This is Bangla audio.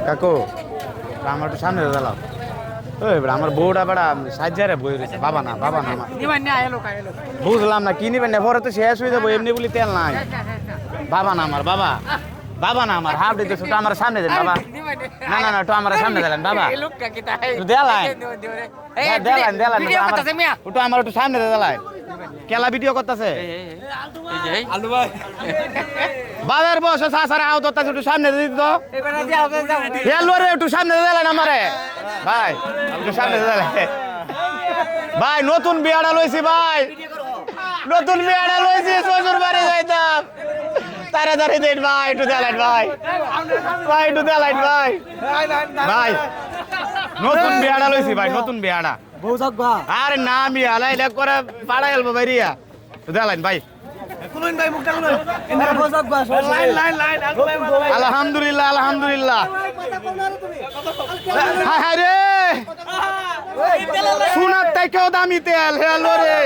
কাকু আমার একটু সামনে দাঁড়াও। ওই বেড়া আমার বউটা বেড়া সাজ্জারে বই রয়েছে। বাবা না আমার বুঝলাম না কি নিবেন না, পরে তো শেষ হয়ে যাবো। এমনি বলি তেল নাই। বাবা না আমার, বাবা বাবা না আমার, হাফ দিতে একটু আমার সামনে দেন বাবা। না না না, একটু আমার সামনে দিলেন বাবা। একটু আমার একটু সামনে দেলাই। কেলা ভিডিও করতেছে বাজার বসে সাসারে আও তো একটু সামনে দিত তো রে, একটু সামনে দিলেন আমারে ভাই, একটু সামনে দিলেন ভাই। নতুন বিয়াটা লইছি ভাই, নতুন বিয়াটা লইছি, শ্বশুর বাড়ি যাইতাম। তাড়াতাড়ি দেন ভাই, একটু দেলেন ভাই, ভাই একটু দেলেন ভাই। ভাই নতুন বিয়াটা লইছি ভাই, নতুন বিয়াটা। আরে না আমি আলাইলে করে পাড়া গেলবো ভাই রিয়া, দেলেন ভাই। আলহামদুলিল্লাহ আলহামদুলিল্লাহ। হ্যাঁ রে, সোনার থেকেও দামি তেল। হ্যালো রে।